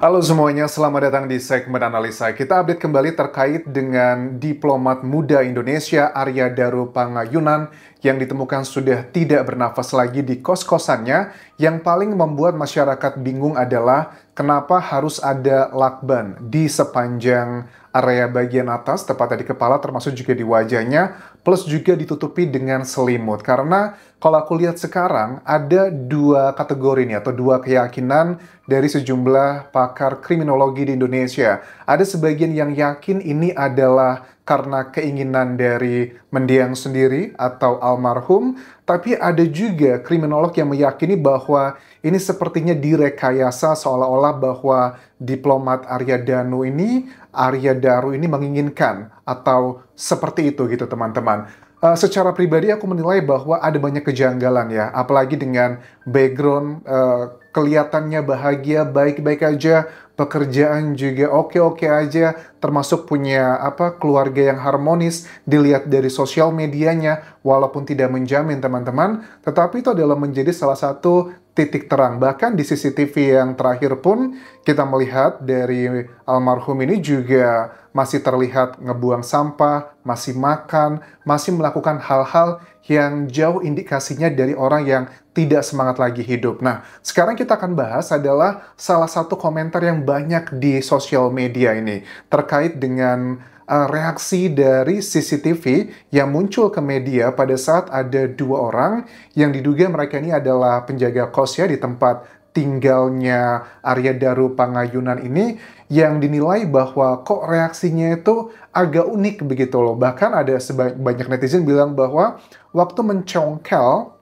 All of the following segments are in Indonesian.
Halo semuanya, selamat datang di segmen analisa. Kita update kembali terkait dengan diplomat muda Indonesia Arya Daru Pangayunan yang ditemukan sudah tidak bernafas lagi di kos-kosannya. Yang paling membuat masyarakat bingung adalah kenapa harus ada lakban di sepanjang area bagian atas, tepatnya di kepala termasuk juga di wajahnya, plus juga ditutupi dengan selimut. Karena kalau aku lihat sekarang ada dua kategori nih atau dua keyakinan dari sejumlah pakar kriminologi di Indonesia. Ada sebagian yang yakin ini adalah karena keinginan dari mendiang sendiri atau almarhum, tapi ada juga kriminolog yang meyakini bahwa ini sepertinya direkayasa seolah-olah bahwa diplomat Arya Daru ini menginginkan atau seperti itu gitu teman-teman. Secara pribadi aku menilai bahwa ada banyak kejanggalan ya, apalagi dengan background kelihatannya bahagia, baik-baik aja, pekerjaan juga oke-oke aja, termasuk punya keluarga yang harmonis, dilihat dari sosial medianya, walaupun tidak menjamin teman-teman, tetapi itu adalah menjadi salah satu titik terang. Bahkan di CCTV yang terakhir pun kita melihat dari almarhum ini juga masih terlihat ngebuang sampah, masih makan, masih melakukan hal-hal yang jauh indikasinya dari orang yang tidak semangat lagi hidup. Nah, sekarang kita akan bahas adalah salah satu komentar yang banyak di sosial media ini terkait dengan reaksi dari CCTV yang muncul ke media pada saat ada dua orang yang diduga mereka ini adalah penjaga kos ya di tempat tinggalnya Arya Daru Pangayunan ini, yang dinilai bahwa kok reaksinya itu agak unik begitu loh. Bahkan ada banyak netizen bilang bahwa waktu mencongkel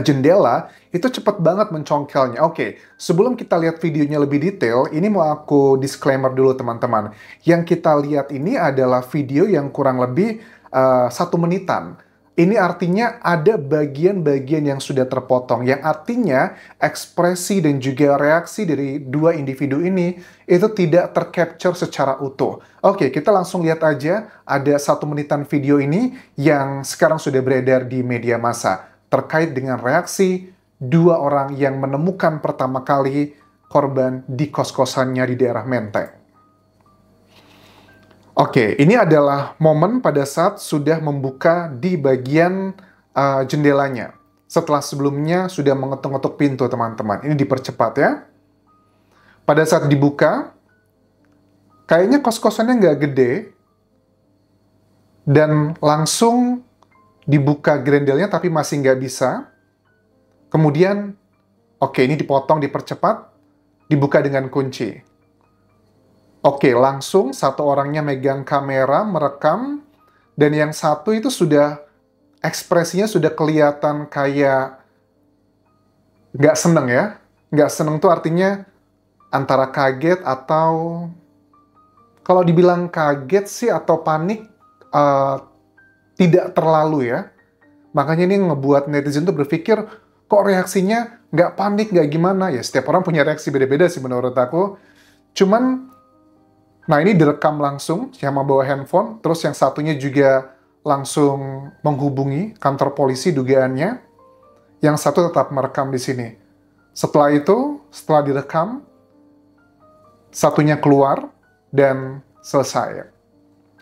jendela itu cepat banget mencongkelnya. Oke, sebelum kita lihat videonya lebih detail, ini mau aku disclaimer dulu teman-teman. Yang kita lihat ini adalah video yang kurang lebih 1 menitan. Ini artinya ada bagian-bagian yang sudah terpotong, yang artinya ekspresi dan juga reaksi dari dua individu ini itu tidak tercapture secara utuh. Oke, kita langsung lihat aja, ada 1 menitan video ini yang sekarang sudah beredar di media massa terkait dengan reaksi dua orang yang menemukan pertama kali korban di kos-kosannya di daerah Menteng. Oke, ini adalah momen pada saat sudah membuka di bagian jendelanya. Setelah sebelumnya sudah mengetuk-ngetuk pintu, teman-teman. Ini dipercepat ya. Pada saat dibuka, kayaknya kos-kosannya nggak gede. Dan langsung dibuka grendelnya tapi masih nggak bisa. Kemudian, oke, ini dipotong, dipercepat, dibuka dengan kunci. Oke, langsung satu orangnya megang kamera, merekam, dan yang satu itu sudah, ekspresinya sudah kelihatan kayak nggak seneng ya. Nggak seneng tuh artinya antara kaget atau, kalau dibilang kaget sih atau panik, tidak terlalu ya. Makanya ini ngebuat netizen tuh berpikir, kok reaksinya nggak panik, nggak gimana? Ya setiap orang punya reaksi beda-beda sih menurut aku. Cuman, nah ini direkam langsung, yang membawa handphone, terus yang satunya juga langsung menghubungi kantor polisi dugaannya, yang satu tetap merekam di sini. Setelah itu, setelah direkam, satunya keluar dan selesai.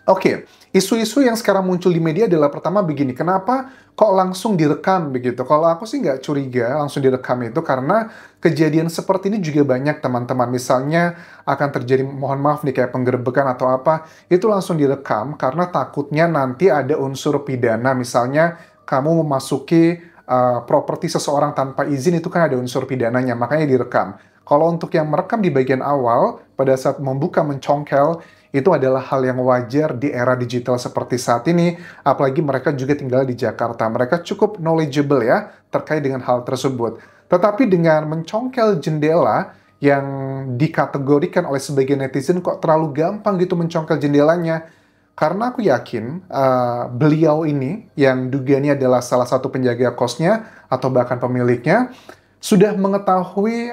Oke, isu-isu yang sekarang muncul di media adalah pertama begini, kenapa kok langsung direkam begitu? Kalau aku sih nggak curiga langsung direkam itu karena kejadian seperti ini juga banyak teman-teman. Misalnya akan terjadi, mohon maaf nih kayak penggerebekan atau apa, itu langsung direkam karena takutnya nanti ada unsur pidana. Misalnya kamu memasuki properti seseorang tanpa izin, itu kan ada unsur pidananya, makanya direkam. Kalau untuk yang merekam di bagian awal, pada saat membuka mencongkel, itu adalah hal yang wajar di era digital seperti saat ini, apalagi mereka juga tinggal di Jakarta. Mereka cukup knowledgeable ya, terkait dengan hal tersebut. Tetapi dengan mencongkel jendela, yang dikategorikan oleh sebagian netizen kok terlalu gampang gitu mencongkel jendelanya. Karena aku yakin beliau ini, yang dugaannya adalah salah satu penjaga kosnya, atau bahkan pemiliknya, sudah mengetahui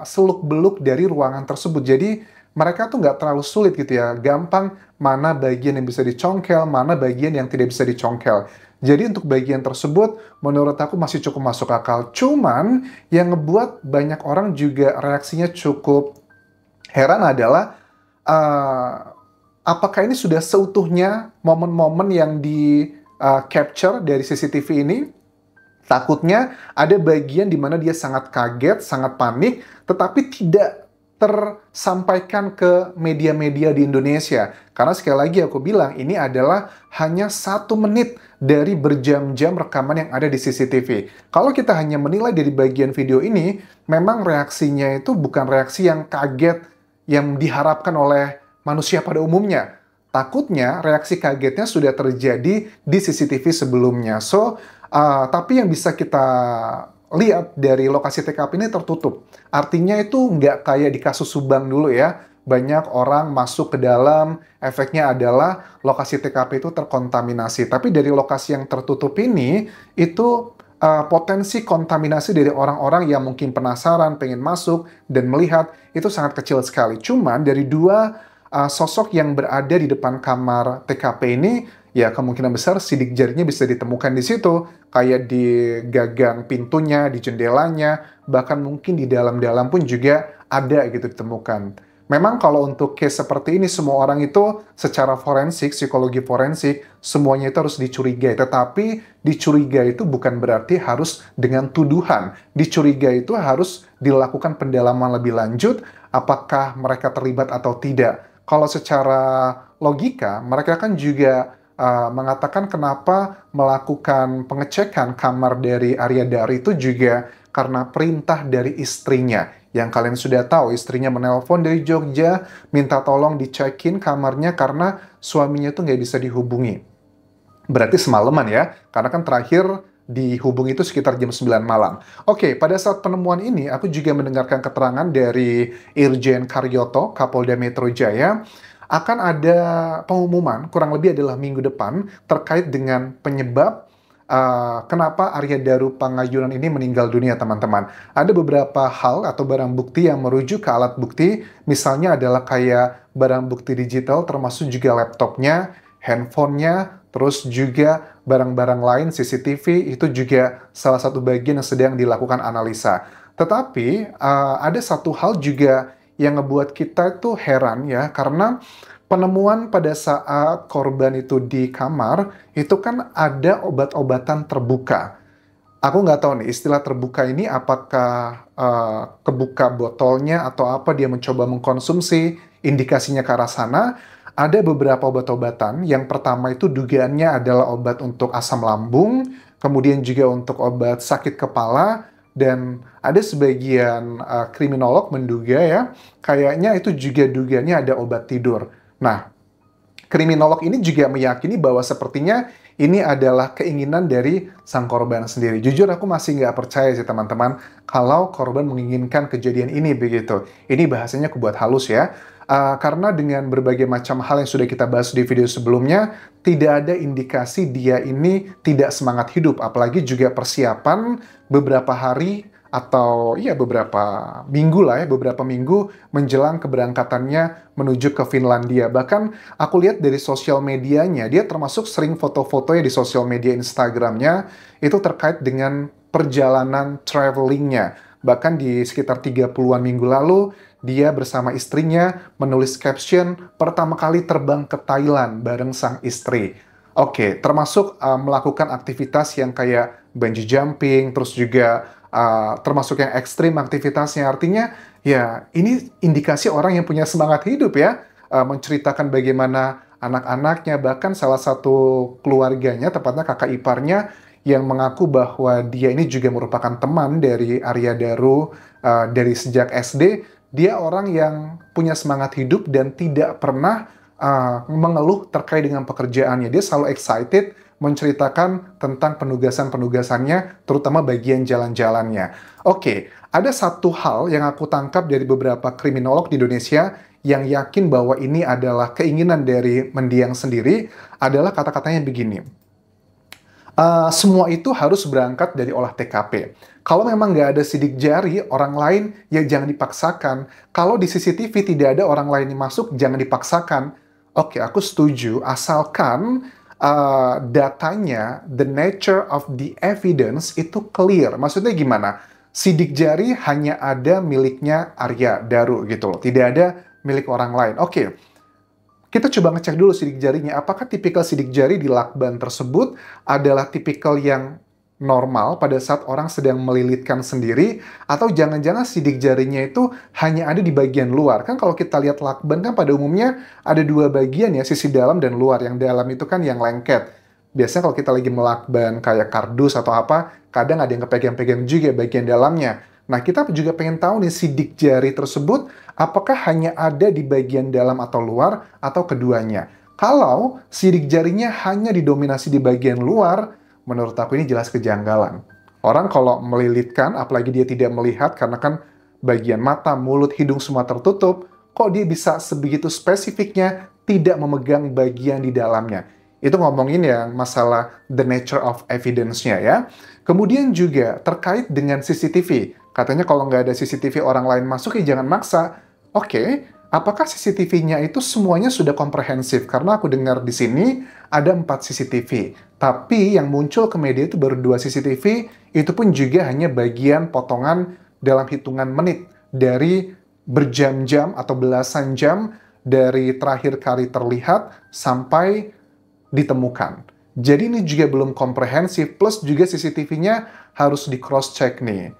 seluk-beluk dari ruangan tersebut. Jadi, mereka tuh nggak terlalu sulit gitu ya, gampang mana bagian yang bisa dicongkel, mana bagian yang tidak bisa dicongkel. Jadi untuk bagian tersebut, menurut aku masih cukup masuk akal. Cuman, yang ngebuat banyak orang juga reaksinya cukup heran adalah uh, apakah ini sudah seutuhnya momen-momen yang di capture dari CCTV ini. Takutnya ada bagian di mana dia sangat kaget, sangat panik, tetapi tidak tersampaikan ke media-media di Indonesia. Karena sekali lagi aku bilang, ini adalah hanya 1 menit dari berjam-jam rekaman yang ada di CCTV. Kalau kita hanya menilai dari bagian video ini, memang reaksinya itu bukan reaksi yang kaget yang diharapkan oleh manusia pada umumnya. Takutnya reaksi kagetnya sudah terjadi di CCTV sebelumnya. Tapi yang bisa kita lihat dari lokasi TKP ini tertutup. Artinya itu nggak kayak di kasus Subang dulu ya. Banyak orang masuk ke dalam, efeknya adalah lokasi TKP itu terkontaminasi. Tapi dari lokasi yang tertutup ini, itu potensi kontaminasi dari orang-orang yang mungkin penasaran, pengen masuk, dan melihat, itu sangat kecil sekali. Cuman dari dua sosok yang berada di depan kamar TKP ini, ya kemungkinan besar sidik jarinya bisa ditemukan di situ, kayak di gagang pintunya, di jendelanya, bahkan mungkin di dalam-dalam pun juga ada gitu ditemukan. Memang kalau untuk case seperti ini, semua orang itu secara forensik, psikologi forensik, semuanya itu harus dicurigai. Tetapi dicurigai itu bukan berarti harus dengan tuduhan. Dicurigai itu harus dilakukan pendalaman lebih lanjut, apakah mereka terlibat atau tidak. Kalau secara logika, mereka kan juga mengatakan kenapa melakukan pengecekan kamar dari Arya Dahri itu juga karena perintah dari istrinya. Yang kalian sudah tahu, istrinya menelpon dari Jogja, minta tolong dicekin kamarnya karena suaminya tuh nggak bisa dihubungi. Berarti semalaman ya, karena kan terakhir dihubungi itu sekitar jam 9 malam. Oke, pada saat penemuan ini, aku juga mendengarkan keterangan dari Irjen Karyoto, Kapolda Metro Jaya, akan ada pengumuman, kurang lebih adalah minggu depan, terkait dengan penyebab kenapa Arya Daru Pangayunan ini meninggal dunia, teman-teman. Ada beberapa hal atau barang bukti yang merujuk ke alat bukti, misalnya adalah kayak barang bukti digital, termasuk juga laptopnya, handphonenya, terus juga barang-barang lain, CCTV, itu juga salah satu bagian yang sedang dilakukan analisa. Tetapi ada satu hal juga yang ngebuat kita tuh heran ya, karena penemuan pada saat korban itu di kamar, itu kan ada obat-obatan terbuka. Aku nggak tahu nih, istilah terbuka ini apakah kebuka botolnya atau apa dia mencoba mengkonsumsi, indikasinya ke arah sana. Ada beberapa obat-obatan, yang pertama itu dugaannya adalah obat untuk asam lambung, kemudian juga untuk obat sakit kepala, dan ada sebagian kriminolog menduga ya, kayaknya itu juga dugaannya ada obat tidur. Nah, kriminolog ini juga meyakini bahwa sepertinya ini adalah keinginan dari sang korban sendiri. Jujur aku masih nggak percaya sih teman-teman, kalau korban menginginkan kejadian ini begitu. Ini bahasanya aku buat halus ya. Karena dengan berbagai macam hal yang sudah kita bahas di video sebelumnya, tidak ada indikasi dia ini tidak semangat hidup. Apalagi juga persiapan beberapa hari atau ya beberapa minggu lah ya, beberapa minggu menjelang keberangkatannya menuju ke Finlandia. Bahkan aku lihat dari sosial medianya, dia termasuk sering foto-fotonya di sosial media Instagramnya itu terkait dengan perjalanan travelingnya. Bahkan di sekitar 30-an minggu lalu, dia bersama istrinya menulis caption pertama kali terbang ke Thailand bareng sang istri. Oke, termasuk melakukan aktivitas yang kayak bungee jumping, terus juga termasuk yang ekstrim aktivitasnya. Artinya, ya ini indikasi orang yang punya semangat hidup ya, menceritakan bagaimana anak-anaknya, bahkan salah satu keluarganya, tepatnya kakak iparnya, yang mengaku bahwa dia ini juga merupakan teman dari Arya Daru dari sejak SD. Dia orang yang punya semangat hidup dan tidak pernah mengeluh terkait dengan pekerjaannya. Dia selalu excited menceritakan tentang penugasan-penugasannya, terutama bagian jalan-jalannya. Oke, ada satu hal yang aku tangkap dari beberapa kriminolog di Indonesia yang yakin bahwa ini adalah keinginan dari mendiang sendiri, adalah kata-katanya begini. Semua itu harus berangkat dari olah TKP. Kalau memang nggak ada sidik jari orang lain, ya jangan dipaksakan. Kalau di CCTV tidak ada orang lain yang masuk, jangan dipaksakan. Oke, aku setuju, asalkan datanya, the nature of the evidence itu clear. Maksudnya gimana? sidik jari hanya ada miliknya Arya Daru gitu loh, tidak ada milik orang lain. Oke, kita coba ngecek dulu sidik jarinya, apakah tipikal sidik jari di lakban tersebut adalah tipikal yang normal pada saat orang sedang melilitkan sendiri, atau jangan-jangan sidik jarinya itu hanya ada di bagian luar. Kan kalau kita lihat lakban kan pada umumnya ada dua bagian ya, sisi dalam dan luar. Yang dalam itu kan yang lengket. Biasanya kalau kita lagi melakban kayak kardus atau apa, kadang ada yang kepegang-pegang juga bagian dalamnya. Nah, kita juga pengen tahu nih sidik jari tersebut apakah hanya ada di bagian dalam atau luar, atau keduanya. Kalau sidik jarinya hanya didominasi di bagian luar, menurut aku ini jelas kejanggalan. Orang kalau melilitkan, apalagi dia tidak melihat karena kan bagian mata, mulut, hidung semua tertutup, kok dia bisa sebegitu spesifiknya tidak memegang bagian di dalamnya. Itu ngomongin yang masalah the nature of evidence-nya ya. Kemudian juga terkait dengan CCTV. Katanya kalau nggak ada CCTV orang lain masuk ya jangan maksa. Oke, apakah CCTV-nya itu semuanya sudah komprehensif? Karena aku dengar di sini ada 4 CCTV. Tapi yang muncul ke media itu baru 2 CCTV, itu pun juga hanya bagian potongan dalam hitungan menit dari berjam-jam atau belasan jam dari terakhir kali terlihat sampai ditemukan. Jadi ini juga belum komprehensif, plus juga CCTV-nya harus di cross-check nih.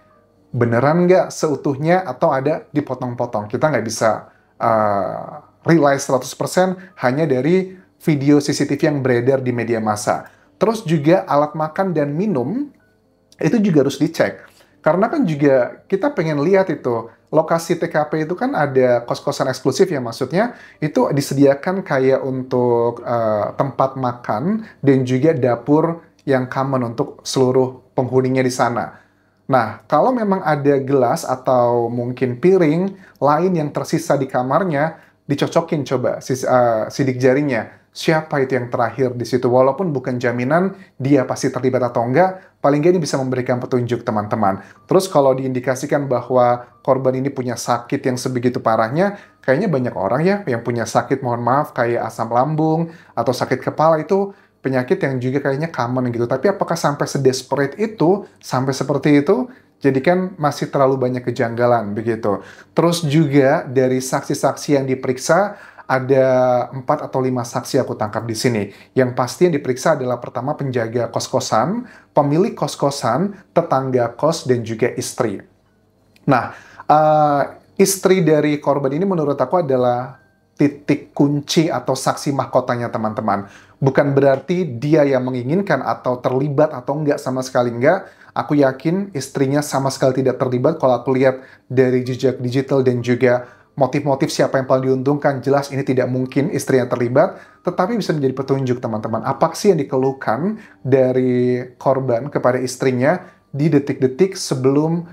Beneran nggak seutuhnya atau ada dipotong-potong? Kita nggak bisa realize 100% hanya dari video CCTV yang beredar di media massa. Terus juga alat makan dan minum, itu juga harus dicek. Karena kan juga kita pengen lihat itu, lokasi TKP itu kan ada kos-kosan eksklusif ya, maksudnya itu disediakan kayak untuk tempat makan dan juga dapur yang common untuk seluruh penghuninya di sana. Nah, kalau memang ada gelas atau mungkin piring lain yang tersisa di kamarnya, dicocokin coba sidik jarinya. Siapa itu yang terakhir di situ? Walaupun bukan jaminan dia pasti terlibat atau enggak, paling nggak ini bisa memberikan petunjuk teman-teman. Terus kalau diindikasikan bahwa korban ini punya sakit yang sebegitu parahnya, kayaknya banyak orang ya yang punya sakit, mohon maaf, kayak asam lambung atau sakit kepala, itu penyakit yang juga kayaknya common gitu. Tapi apakah sampai sedesperate itu, sampai seperti itu? Jadi kan masih terlalu banyak kejanggalan begitu. Terus juga dari saksi-saksi yang diperiksa, ada 4 atau 5 saksi aku tangkap di sini. Yang pasti yang diperiksa adalah pertama penjaga kos-kosan, pemilik kos-kosan, tetangga kos, dan juga istri. Nah, istri dari korban ini menurut aku adalah titik kunci atau saksi mahkotanya teman-teman. Bukan berarti dia yang menginginkan atau terlibat atau enggak, sama sekali enggak. Aku yakin istrinya sama sekali tidak terlibat. Kalau aku lihat dari jejak digital dan juga motif-motif siapa yang paling diuntungkan, jelas ini tidak mungkin istrinya terlibat, tetapi bisa menjadi petunjuk teman-teman. Apa sih yang dikeluhkan dari korban kepada istrinya di detik-detik sebelum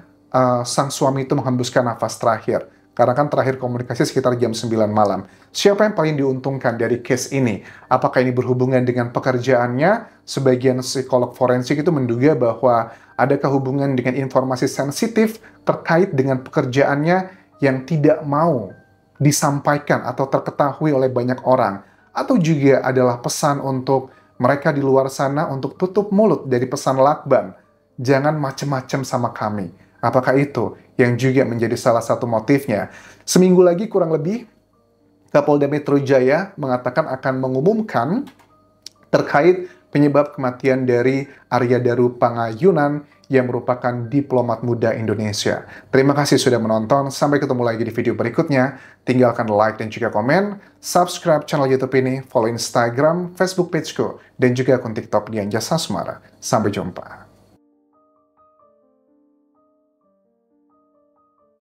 sang suami itu menghembuskan nafas terakhir. Karena kan terakhir komunikasi sekitar jam 9 malam. Siapa yang paling diuntungkan dari case ini? Apakah ini berhubungan dengan pekerjaannya? Sebagian psikolog forensik itu menduga bahwa adakah hubungan dengan informasi sensitif terkait dengan pekerjaannya yang tidak mau disampaikan atau terketahui oleh banyak orang, atau juga adalah pesan untuk mereka di luar sana untuk tutup mulut dari pesan lakban, jangan macem-macem sama kami. Apakah itu yang juga menjadi salah satu motifnya? Seminggu lagi kurang lebih, Kapolda Metro Jaya mengatakan akan mengumumkan terkait penyebab kematian dari Arya Daru Pangayunan yang merupakan diplomat muda Indonesia. Terima kasih sudah menonton, sampai ketemu lagi di video berikutnya. Tinggalkan like dan juga komen, subscribe channel YouTube ini, follow Instagram, Facebook pageku, dan juga akun TikTok Dian Jasa Sumara. Sampai jumpa.